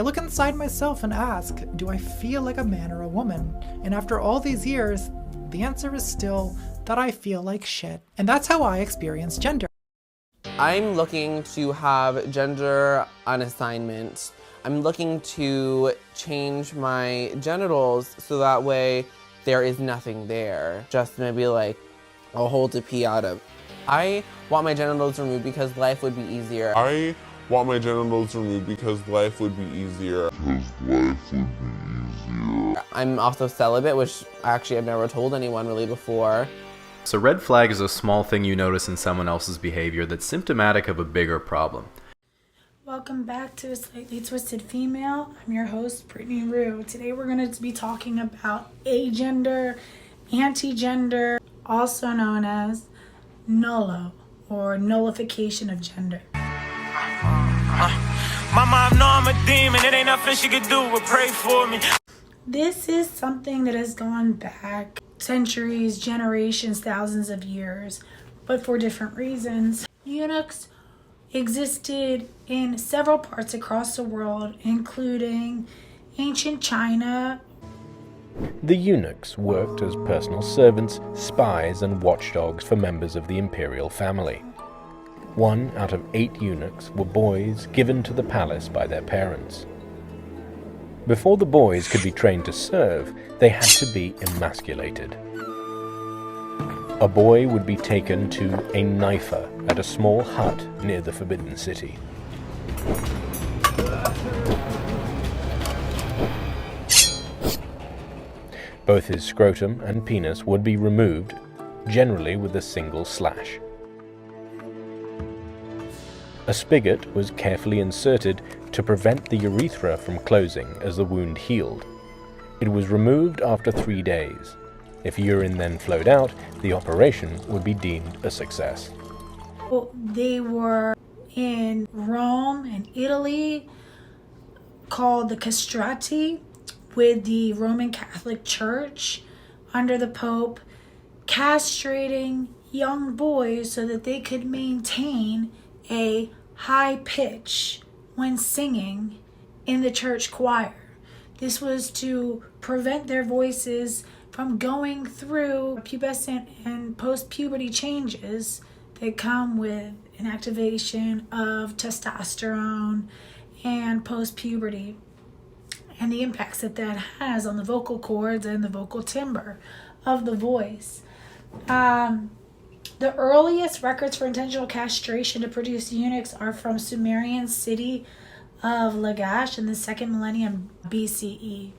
I look inside myself and ask, do I feel like a man or a woman? And after all these years, the answer is still that I feel like shit. And that's how I experience gender. I'm looking to have gender unassignment. I'm looking to change my genitals so that way there is nothing there. Just maybe like a hole to pee out of. I want my genitals removed because life would be easier. I want my genitals removed because life would be easier. I'm also celibate, which actually I've never told anyone really before. So red flag is a small thing you notice in someone else's behavior that's symptomatic of a bigger problem. Welcome back to Slightly Twisted Female. I'm your host, Brittany Rouxx. Today we're going to be talking about agender, anti-gender, also known as nullo, or nullification of gender. Mama, I know I'm a demon. It ain't nothing she could do but pray for me. This is something that has gone back centuries, generations, thousands of years, but for different reasons. Eunuchs existed in several parts across the world, including ancient China. The eunuchs worked as personal servants, spies, and watchdogs for members of the imperial family. 1 out of 8 eunuchs were boys given to the palace by their parents. Before the boys could be trained to serve, they had to be emasculated. A boy would be taken to a knifer at a small hut near the Forbidden City. Both his scrotum and penis would be removed, generally with a single slash. A spigot was carefully inserted to prevent the urethra from closing as the wound healed. It was removed after 3 days. If urine then flowed out, the operation would be deemed a success. They were in Rome and Italy, called the Castrated, with the Roman Catholic Church under the Pope castrating young boys so that they could maintain a high pitch when singing in the church choir. This was to prevent their voices from going through pubescent and post-puberty changes that come with an activation of testosterone and post-puberty, and the impacts that that has on the vocal cords and the vocal timbre of the voice. The earliest records for intentional castration to produce eunuchs are from Sumerian city of Lagash in the 2nd millennium BCE.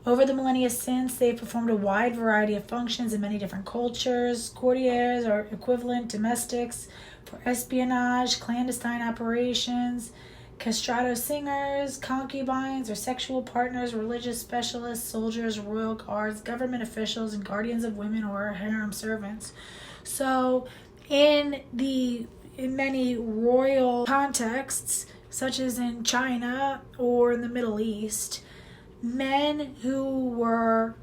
Over the millennia since, they've performed a wide variety of functions in many different cultures. Courtiers are equivalent domestics for espionage, clandestine operations, castrato singers, concubines or sexual partners, religious specialists, soldiers, royal guards, government officials, and guardians of women or harem servants. So in many royal contexts, such as in China or in the Middle East, men who were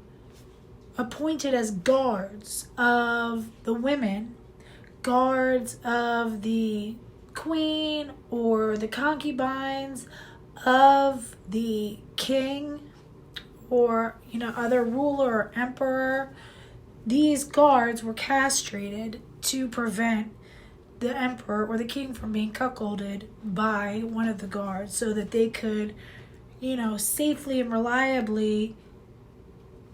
appointed as guards of the women, guards of the queen or the concubines of the king or other ruler or emperor, these guards were castrated to prevent the emperor or the king from being cuckolded by one of the guards, so that they could safely and reliably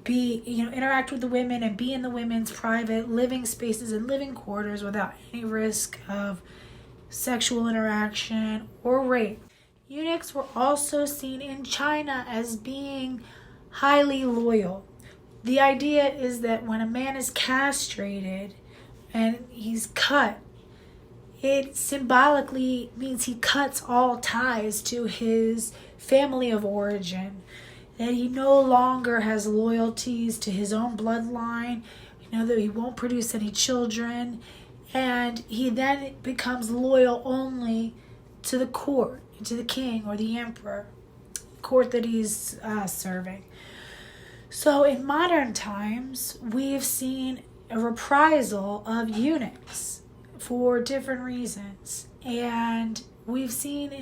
be interact with the women and be in the women's private living spaces and living quarters without any risk of sexual interaction or rape. Eunuchs were also seen in China as being highly loyal. The idea is that when a man is castrated and he's cut, it symbolically means he cuts all ties to his family of origin, that he no longer has loyalties to his own bloodline, that he won't produce any children, and he then becomes loyal only to the court, to the king or the emperor, court that he's serving. So in modern times, we've seen a reprisal of eunuchs for different reasons. And we've seen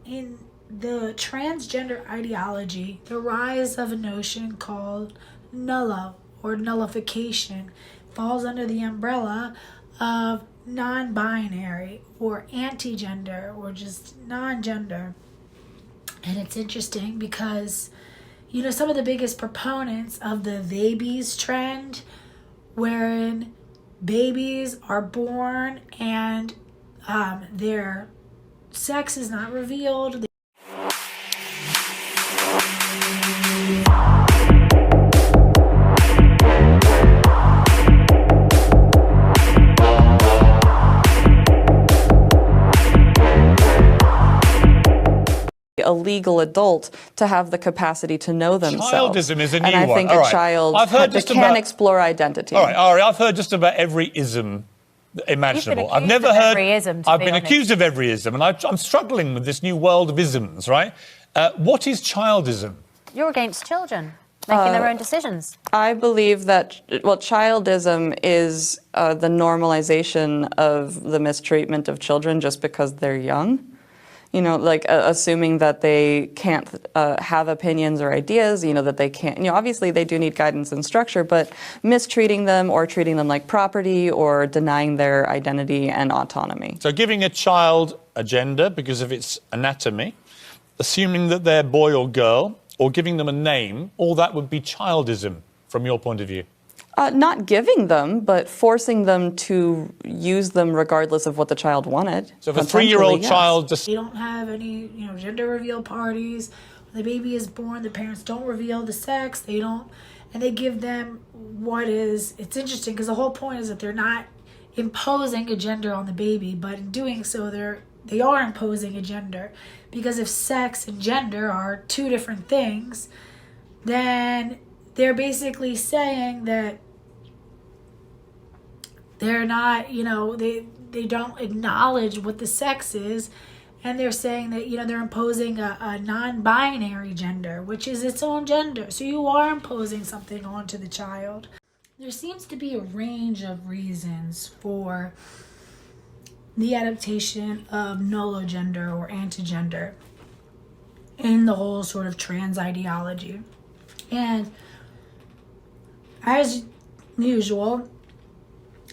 in the transgender ideology, the rise of a notion called nullo or nullification, falls under the umbrella of non-binary or anti-gender or just non-gender. And it's interesting because, you know, some of the biggest proponents of the babies trend, wherein babies are born and their sex is not revealed. A legal adult to have the capacity to know themselves. Childism is a new one. And I think a child can explore identity. All right, Ari, I've heard just about every ism imaginable. I've never heard. Every ism, I've been accused of every ism, and I'm struggling with this new world of isms. Right? What is childism? You're against children making their own decisions. I believe that, well, childism is the normalization of the mistreatment of children just because they're young. You know, like assuming that they can't have opinions or ideas, you know, that they can't, you know, obviously they do need guidance and structure, but mistreating them or treating them like property or denying their identity and autonomy. So giving a child a gender because of its anatomy, assuming that they're boy or girl, or giving them a name, all that would be childism from your point of view. Not giving them, but forcing them to use them regardless of what the child wanted. So if a 3-year-old child just... They don't have any, you know, gender reveal parties. When the baby is born, the parents don't reveal the sex. They don't, and they give them what is, it's interesting because the whole point is that they're not imposing a gender on the baby, but in doing so, they are imposing a gender. Because if sex and gender are two different things, then they're basically saying that they're not, you know, they don't acknowledge what the sex is, and they're saying that, you know, they're imposing a non-binary gender, which is its own gender. So you are imposing something onto the child. There seems to be a range of reasons for the adaptation of nullo gender or anti-gender in the whole sort of trans ideology. And as usual,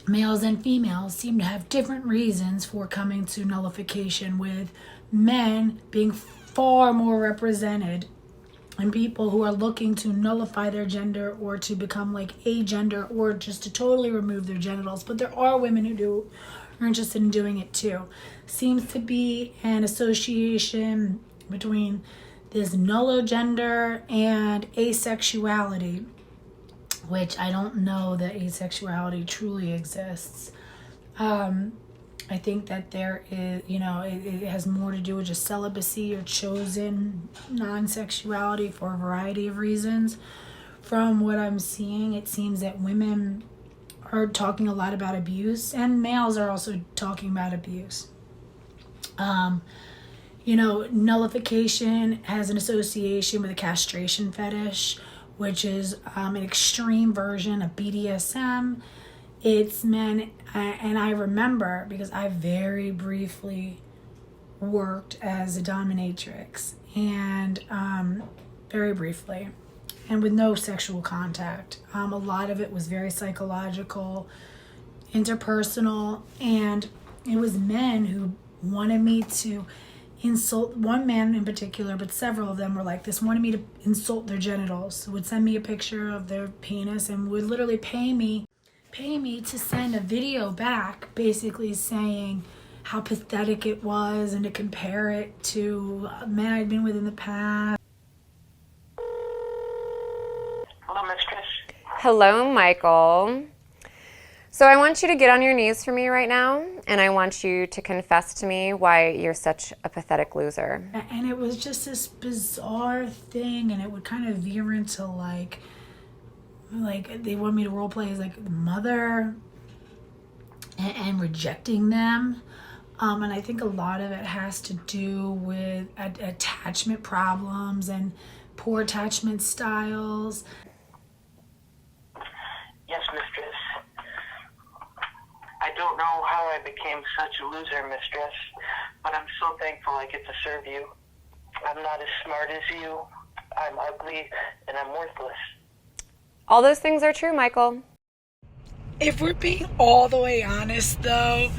males and females seem to have different reasons for coming to nullification, with men being far more represented and people who are looking to nullify their gender or to become like a gender or just to totally remove their genitals. But there are women who are interested in doing it too. Seems to be an association between this nullo gender and asexuality, which I don't know that asexuality truly exists. I think that there is, you know, it has more to do with just celibacy or chosen non-sexuality for a variety of reasons. From what I'm seeing, it seems that women are talking a lot about abuse, and males are also talking about abuse. You know, nullification has an association with a castration fetish, which is an extreme version of BDSM. It's men, and I remember because I very briefly worked as a dominatrix, and very briefly, and with no sexual contact. A lot of it was very psychological, interpersonal, and it was men who wanted me to insult, one man in particular, but several of them were like this, wanted me to insult their genitals, would send me a picture of their penis and would literally pay me to send a video back basically saying how pathetic it was and to compare it to men I'd been with in the past. Hello, mistress. Hello, Michael. So I want you to get on your knees for me right now, and I want you to confess to me why you're such a pathetic loser. And it was just this bizarre thing, and it would kind of veer into like they want me to role play as like the mother and rejecting them. And I think a lot of it has to do with attachment problems and poor attachment styles. Yes, mistress. I don't know how I became such a loser, mistress, but I'm so thankful I get to serve you. I'm not as smart as you. I'm ugly and I'm worthless. All those things are true, Michael. If we're being all the way honest, though,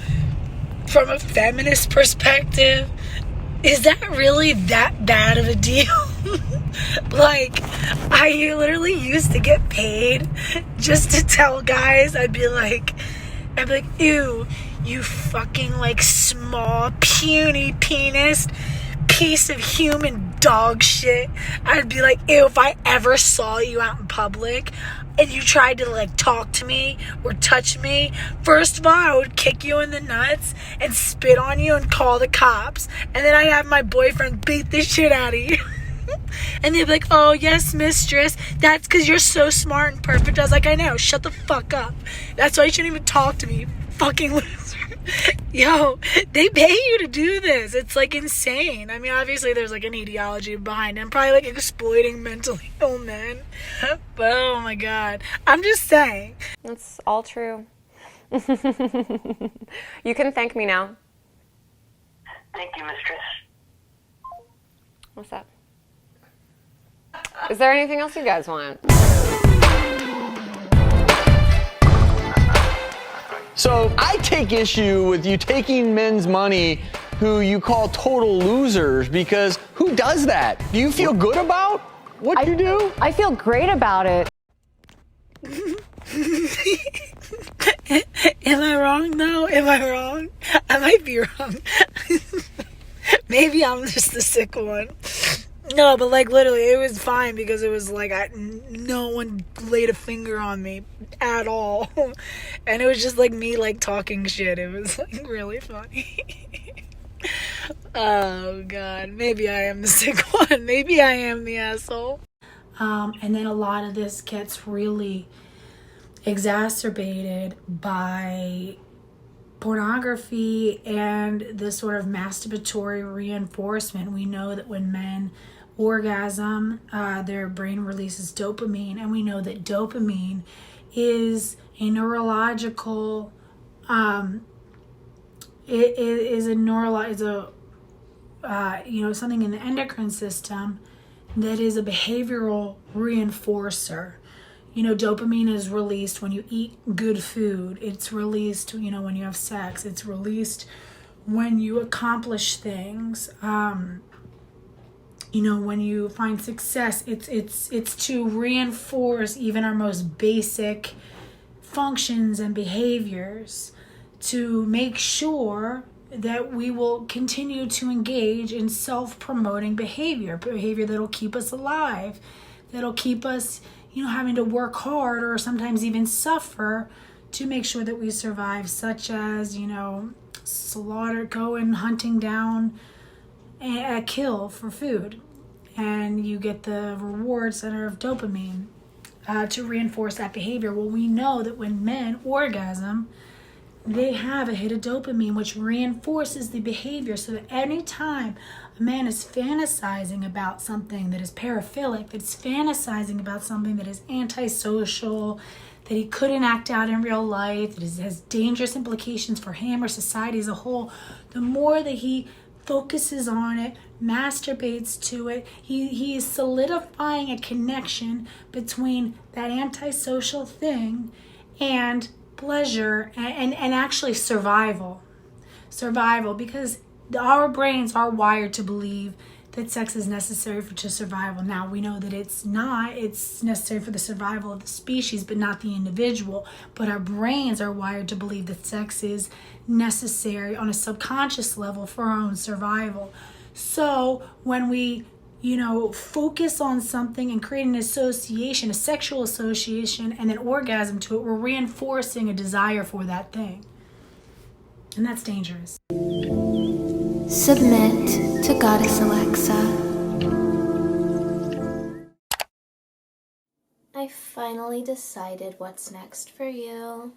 from a feminist perspective, is that really that bad of a deal? Like, I literally used to get paid just to tell guys, I'd be like, ew, you fucking, like, small, puny penis piece of human dog shit. I'd be like, ew, if I ever saw you out in public and you tried to, like, talk to me or touch me, first of all, I would kick you in the nuts and spit on you and call the cops. And then I'd have my boyfriend beat the shit out of you. And they'd be like, oh, yes, mistress, that's because you're so smart and perfect. I was like, I know, shut the fuck up. That's why you shouldn't even talk to me, you fucking loser. Yo, they pay you to do this. It's, like, insane. I mean, obviously there's, like, an ideology behind it. Probably, like, exploiting mentally ill men. But, oh, my God. I'm just saying. That's all true. You can thank me now. Thank you, mistress. What's up? Is there anything else you guys want? So I take issue with you taking men's money who you call total losers, because who does that? Do you feel good about what you do? I feel great about it. Am I wrong, though? Am I wrong? I might be wrong. Maybe I'm just the sick one. No, but, like, literally, it was fine because it was, like, no one laid a finger on me at all. And it was just, like, me, like, talking shit. It was, like, really funny. Oh, God. Maybe I am the sick one. Maybe I am the asshole. And then a lot of this gets really exacerbated by pornography and the sort of masturbatory reinforcement. We know that when men orgasm, their brain releases dopamine, and we know that dopamine is a neurological something in the endocrine system that is a behavioral reinforcer. Dopamine is released when you eat good food. It's released, when you have sex. It's released when you accomplish things. When you find success, it's to reinforce even our most basic functions and behaviors, to make sure that we will continue to engage in self-promoting behavior that'll keep us alive, that'll keep us, having to work hard or sometimes even suffer to make sure that we survive, such as, going hunting down a kill for food, and you get the reward center of dopamine to reinforce that behavior. Well, we know that when men orgasm, they have a hit of dopamine, which reinforces the behavior, so that anytime a man is fantasizing about something that is paraphilic, that's fantasizing about something that is antisocial, that he couldn't act out in real life, that has dangerous implications for him or society as a whole, the more that he focuses on it, masturbates to it, he is solidifying a connection between that antisocial thing and pleasure and actually survival, because our brains are wired to believe that sex is necessary to survival. Now, we know that it's not. It's necessary for the survival of the species, but not the individual. But our brains are wired to believe that sex is necessary on a subconscious level for our own survival. So when we, focus on something and create an association, a sexual association, and an orgasm to it, we're reinforcing a desire for that thing. And that's dangerous. Submit to Goddess Alexa. I finally decided what's next for you.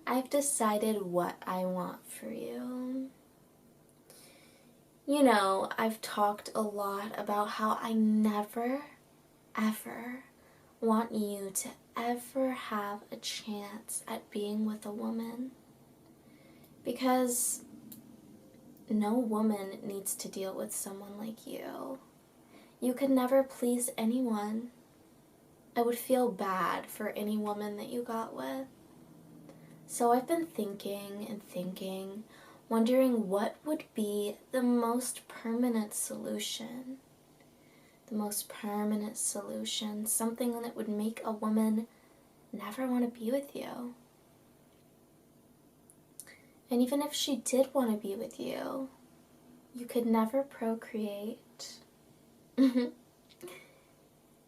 I've decided what I want for you. I've talked a lot about how I never, ever want you to ever have a chance at being with a woman. Because no woman needs to deal with someone like you. You could never please anyone. I would feel bad for any woman that you got with. So I've been thinking and thinking, wondering what would be the most permanent solution. The most permanent solution, something that would make a woman never want to be with you. And even if she did want to be with you, you could never procreate. You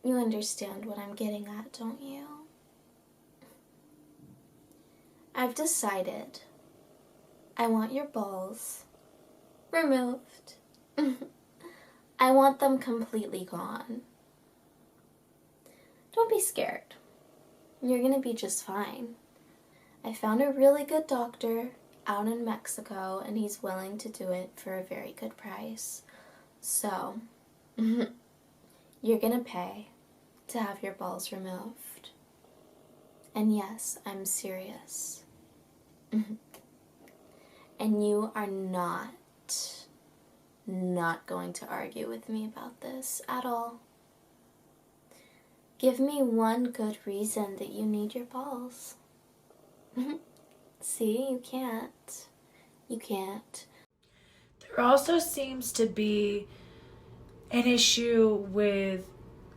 understand what I'm getting at, don't you? I've decided I want your balls removed. I want them completely gone. Don't be scared. You're gonna be just fine. I found a really good doctor out in Mexico, and he's willing to do it for a very good price. So, you're gonna pay to have your balls removed. And yes, I'm serious. And you are not going to argue with me about this at all. Give me one good reason that you need your balls. See, you can't. You can't. There also seems to be an issue with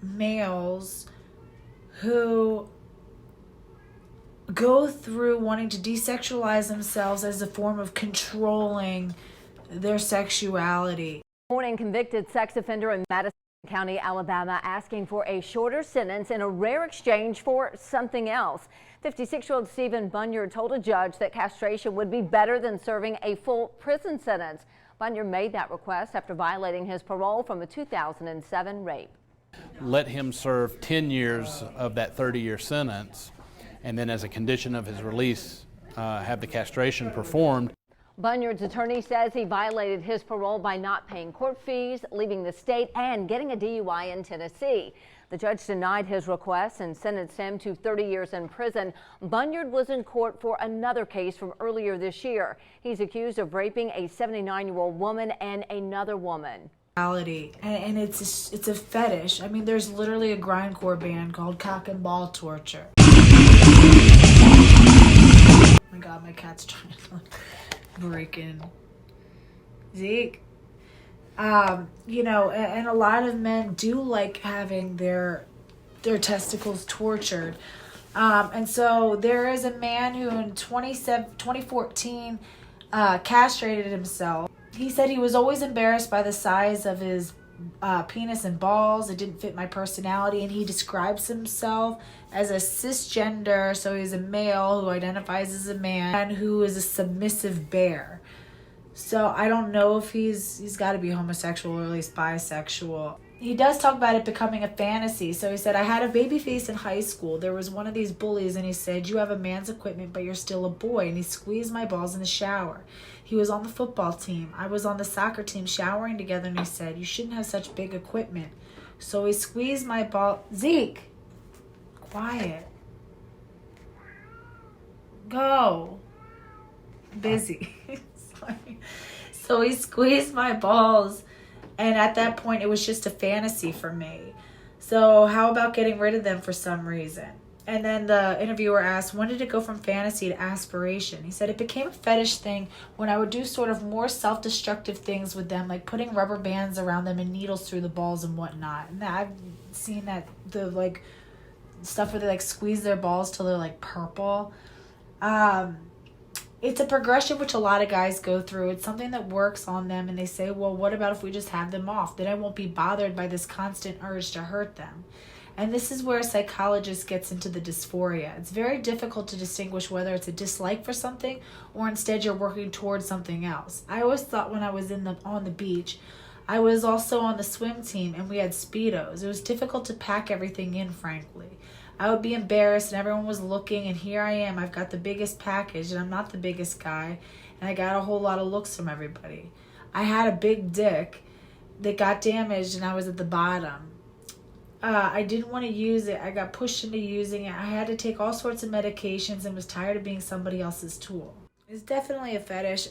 males who go through wanting to desexualize themselves as a form of controlling their sexuality. Morning, convicted sex offender in Madison County, Alabama, asking for a shorter sentence in a rare exchange for something else. 56-year-old Stephen Bunyard told a judge that castration would be better than serving a full prison sentence. Bunyard made that request after violating his parole from a 2007 rape. Let him serve 10 years of that 30-year sentence, and then as a condition of his release, have the castration performed. Bunyard's attorney says he violated his parole by not paying court fees, leaving the state, and getting a DUI in Tennessee. The judge denied his request and sentenced him to 30 years in prison. Bunyard was in court for another case from earlier this year. He's accused of raping a 79-year-old woman and another woman. And it's a fetish. I mean, there's literally a grindcore band called Cock and Ball Torture. Oh my God, my cat's trying to break in. Zeke. You know, and a lot of men do like having their testicles tortured. And so there is a man who in 2014 castrated himself. He said he was always embarrassed by the size of his penis and balls. It didn't fit my personality, and he describes himself as a cisgender, so he's a male who identifies as a man and who is a submissive bear. So I don't know if he's got to be homosexual or at least bisexual. He does talk about it becoming a fantasy. So he said, I had a baby face in high school. There was one of these bullies, and he said, you have a man's equipment, but you're still a boy. And he squeezed my balls in the shower. He was on the football team. I was on the soccer team showering together, and he said, you shouldn't have such big equipment. So he squeezed my ball. Zeke, quiet. Go. Busy. Sorry. So he squeezed my balls, and at that point it was just a fantasy for me. So how about getting rid of them for some reason? And then the interviewer asked, when did it go from fantasy to aspiration? He said it became a fetish thing when I would do sort of more self-destructive things with them, like putting rubber bands around them and needles through the balls and whatnot. And I've seen that, the like stuff where they like squeeze their balls till they're like purple. It's a progression which a lot of guys go through. It's something that works on them, and they say, well, what about if we just have them off? Then I won't be bothered by this constant urge to hurt them. And this is where a psychologist gets into the dysphoria. It's very difficult to distinguish whether it's a dislike for something or instead you're working towards something else. I always thought when I was on the beach, I was also on the swim team and we had Speedos. It was difficult to pack everything in, frankly. I would be embarrassed and everyone was looking, and here I am. I've got the biggest package and I'm not the biggest guy, and I got a whole lot of looks from everybody. I had a big dick that got damaged and I was at the bottom. I didn't want to use it. I got pushed into using it. I had to take all sorts of medications and was tired of being somebody else's tool. It's definitely a fetish.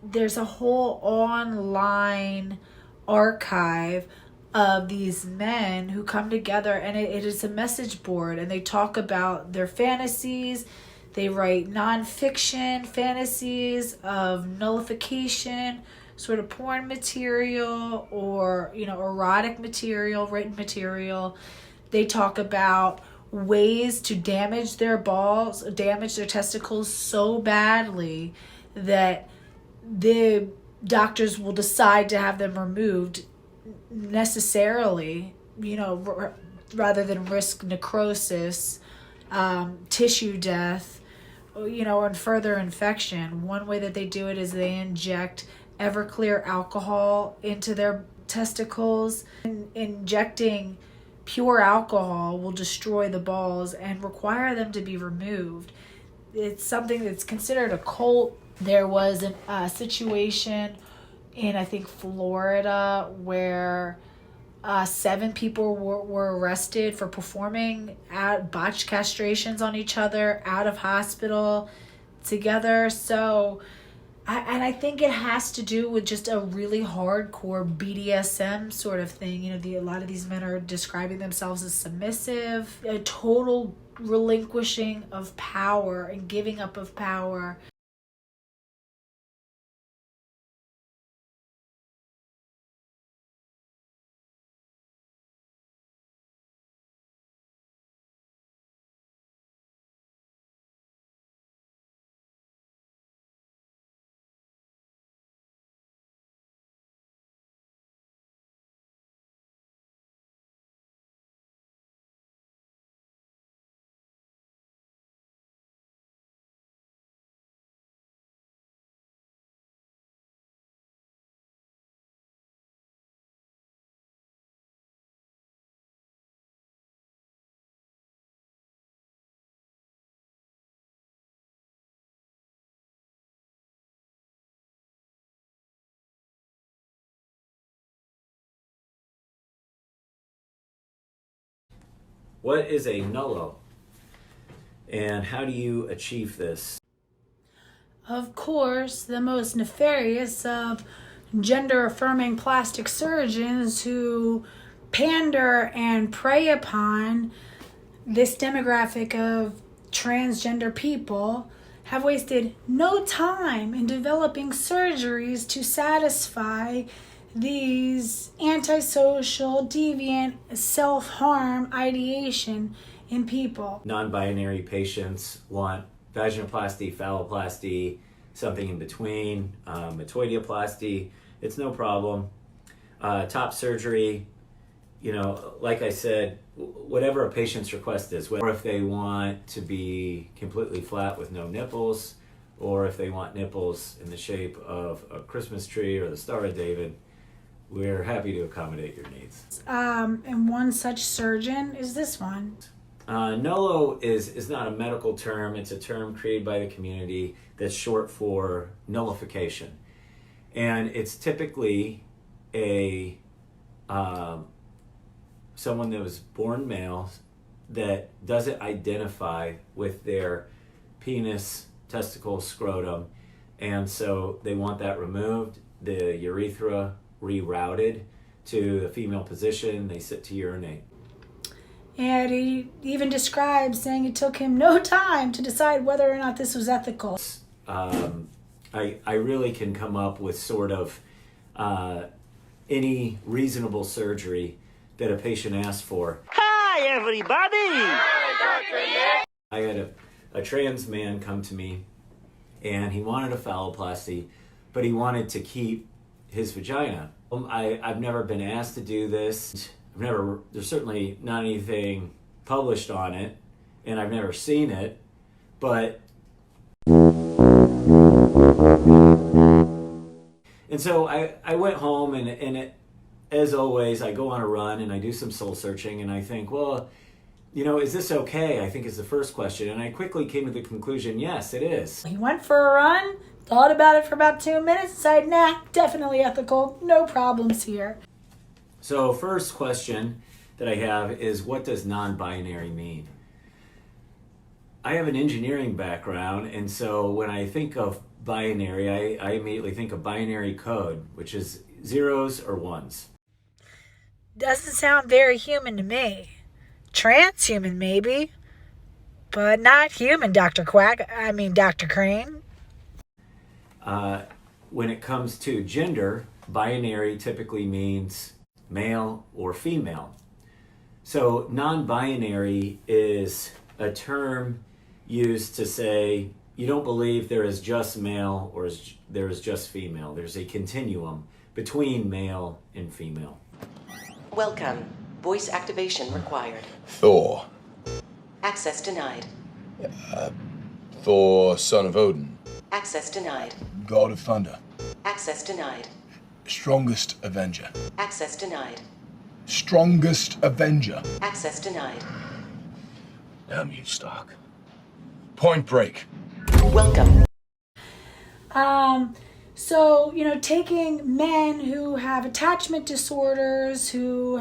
There's a whole online archive of these men who come together, and it is a message board, and they talk about their fantasies. They write nonfiction fantasies of nullification, sort of porn material, or erotic material, written material. They talk about ways to damage their balls, damage their testicles so badly that the doctors will decide to have them removed necessarily, rather than risk necrosis, tissue death, and further infection. One way that they do it is they inject Everclear alcohol into their testicles. Injecting pure alcohol will destroy the balls and require them to be removed. It's something that's considered a cult. There was a situation in, I think, Florida where 7 people were arrested for performing botched castrations on each other out of hospital together. So, I think it has to do with just a really hardcore BDSM sort of thing. A lot of these men are describing themselves as submissive, a total relinquishing of power and giving up of power. What is a nullo? And how do you achieve this? Of course, the most nefarious of gender-affirming plastic surgeons who pander and prey upon this demographic of transgender people have wasted no time in developing surgeries to satisfy these antisocial, deviant, self-harm ideation in people. Non-binary patients want vaginoplasty, phalloplasty, something in between, metoidioplasty. It's no problem. Top surgery, like I said, whatever a patient's request is, or if they want to be completely flat with no nipples, or if they want nipples in the shape of a Christmas tree or the Star of David, we're happy to accommodate your needs. And one such surgeon is this one. Nullo is not a medical term. It's a term created by the community that's short for nullification. And it's typically someone that was born male that doesn't identify with their penis, testicle, scrotum, and so they want that removed, the urethra rerouted to the female position, they sit to urinate. And he even describes saying it took him no time to decide whether or not this was ethical. I really can come up with sort of any reasonable surgery that a patient asks for. Hi, everybody! I had a trans man come to me, and he wanted a phalloplasty, but he wanted to keep his vagina. I've never been asked to do this. There's certainly not anything published on it, and I've never seen it, but... And so I went home, and as always, I go on a run, and I do some soul searching, and I think, well, is this okay? I think is the first question. And I quickly came to the conclusion, yes, it is. He went for a run, thought about it for about 2 minutes, decided, nah, definitely ethical, no problems here. So first question that I have is, what does non-binary mean? I have an engineering background, and so when I think of binary, I immediately think of binary code, which is zeros or ones. Doesn't sound very human to me. Transhuman, maybe. But not human, Dr. Dr. Crane. When it comes to gender, binary typically means male or female. So non-binary is a term used to say you don't believe there is just male or there is just female. There's a continuum between male and female. Welcome. Voice activation required. Thor. Access denied. Thor, son of Odin. Access denied. God of thunder. Access denied. Strongest Avenger. Access denied. Strongest Avenger. Access denied. Damn you, Stark. Point Break. Welcome. So, taking men who have attachment disorders, who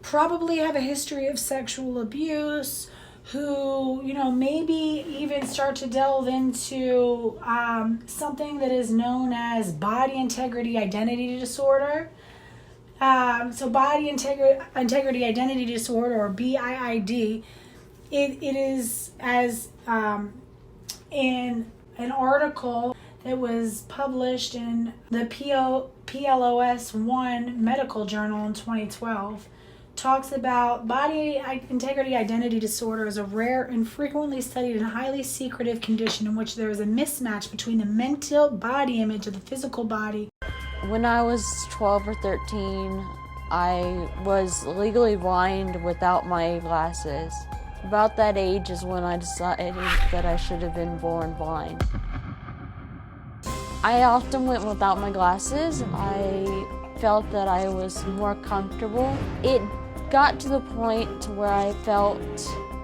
probably have a history of sexual abuse, who, maybe even start to delve into something that is known as body integrity identity disorder. So body integrity identity disorder, or BIID, it is as in an article that was published in the PLOS ONE medical journal in 2012, talks about body integrity identity disorder is a rare and frequently studied and highly secretive condition in which there is a mismatch between the mental body image of the physical body. When I was 12 or 13, I was legally blind without my glasses. About that age is when I decided that I should have been born blind. I often went without my glasses. I felt that I was more comfortable. It got to the point where I felt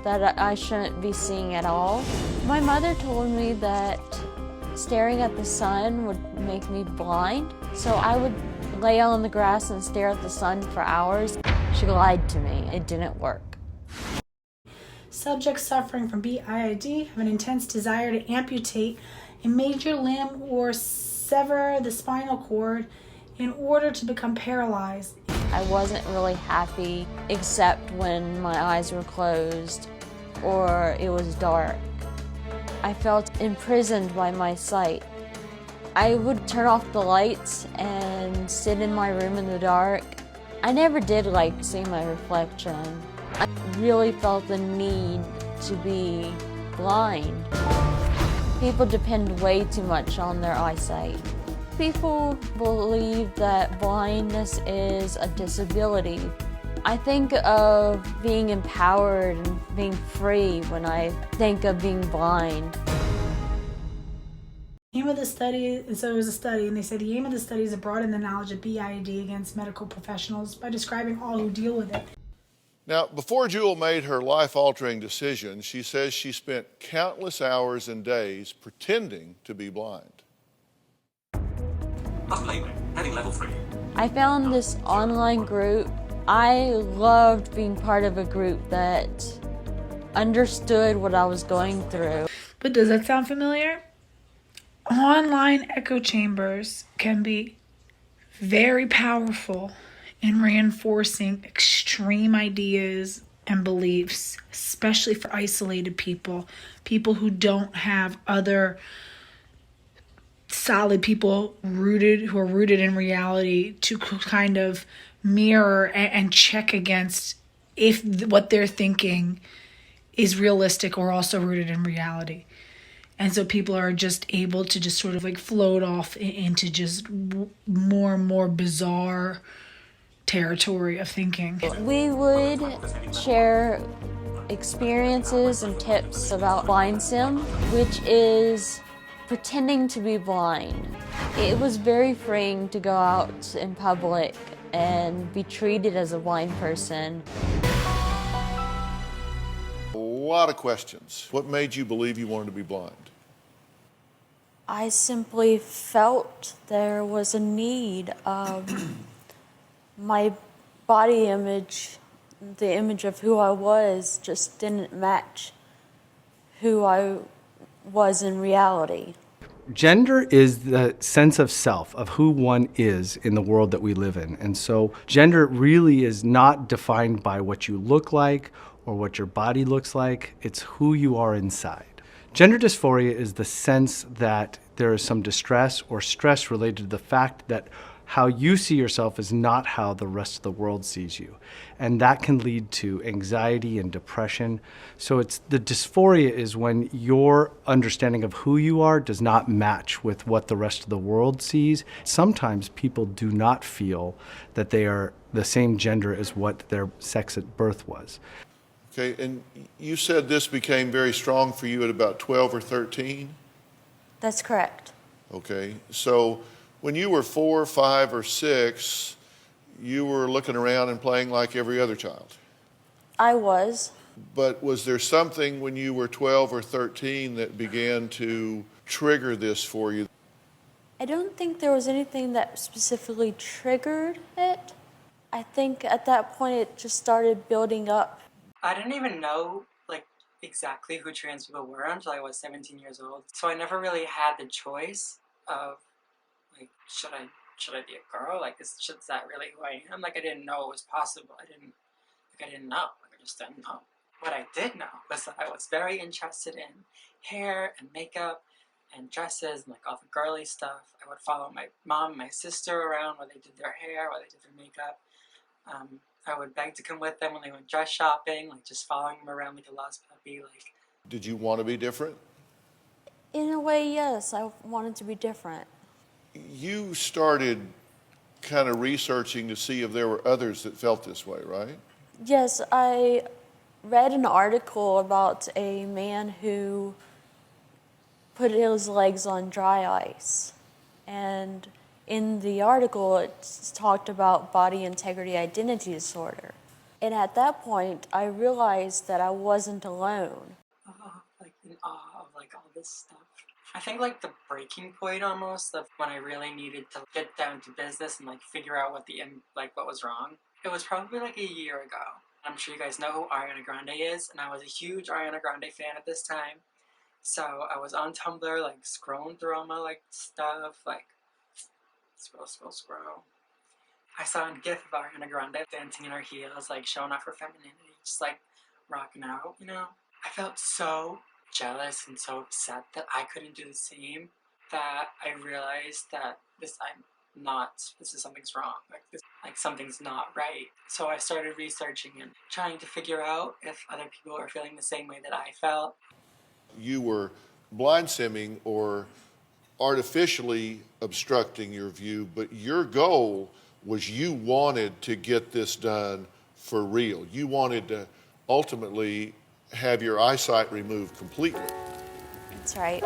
that I shouldn't be seeing at all. My mother told me that staring at the sun would make me blind, so I would lay on the grass and stare at the sun for hours. She lied to me. It didn't work. Subjects suffering from BIID have an intense desire to amputate a major limb or sever the spinal cord in order to become paralyzed. I wasn't really happy except when my eyes were closed or it was dark. I felt imprisoned by my sight. I would turn off the lights and sit in my room in the dark. I never did like seeing my reflection. I really felt the need to be blind. People depend way too much on their eyesight. People believe that blindness is a disability. I think of being empowered and being free when I think of being blind. The aim of the study, so it was a study, and they said the aim of the study is to broaden the knowledge of BIID against medical professionals by describing all who deal with it. Now, before Jewel made her life-altering decision, she says she spent countless hours and days pretending to be blind. Heading level 3. I found this online group. I loved being part of a group that understood what I was going through. But does that sound familiar? Online echo chambers can be very powerful in reinforcing extreme ideas and beliefs, especially for isolated people, people who don't have other solid people who are rooted in reality to kind of mirror and check against if what they're thinking is realistic or also rooted in reality. And so people are just able to just sort of like float off into just more and more bizarre territory of thinking. We would share experiences and tips about blind sim, which is pretending to be blind. It was very freeing to go out in public and be treated as a blind person. A lot of questions. What made you believe you wanted to be blind? I simply felt there was a need. My body image, the image of who I was, just didn't match who I was in reality. Gender is the sense of self, of who one is in the world that we live in. And so gender really is not defined by what you look like or what your body looks like. It's who you are inside. Gender dysphoria is the sense that there is some distress or stress related to the fact that how you see yourself is not how the rest of the world sees you. And that can lead to anxiety and depression. So the dysphoria is when your understanding of who you are does not match with what the rest of the world sees. Sometimes people do not feel that they are the same gender as what their sex at birth was. Okay, and you said this became very strong for you at about 12 or 13? That's correct. Okay, so when you were 4, 5, or 6, you were looking around and playing like every other child. I was. But was there something when you were 12 or 13 that began to trigger this for you? I don't think there was anything that specifically triggered it. I think at that point it just started building up. I didn't even know exactly who trans people were until I was 17 years old. So I never really had the choice of should I be a girl? Is that really who I am? I didn't know it was possible. I didn't know. I just didn't know. What I did know was that I was very interested in hair and makeup and dresses and all the girly stuff. I would follow my mom and my sister around while they did their hair, while they did their makeup. I would beg to come with them when they went dress shopping, just following them around like a lost puppy. Did you want to be different? In a way, yes. I wanted to be different. You started kind of researching to see if there were others that felt this way, right? Yes, I read an article about a man who put his legs on dry ice. And in the article, it talked about body integrity identity disorder. And at that point, I realized that I wasn't alone. In awe of all this stuff. I think the breaking point almost of when I really needed to get down to business and figure out what what was wrong. It was probably a year ago. I'm sure you guys know who Ariana Grande is, and I was a huge Ariana Grande fan at this time. So I was on Tumblr scrolling through all my stuff, scroll. I saw a gif of Ariana Grande dancing in her heels, showing off her femininity, just rocking out, I felt so jealous and so upset that I couldn't do the same, that I realized that something's wrong. Something's not right. So I started researching and trying to figure out if other people are feeling the same way that I felt. You were blind simming or artificially obstructing your view, but your goal was you wanted to get this done for real. You wanted to ultimately have your eyesight removed completely. That's right.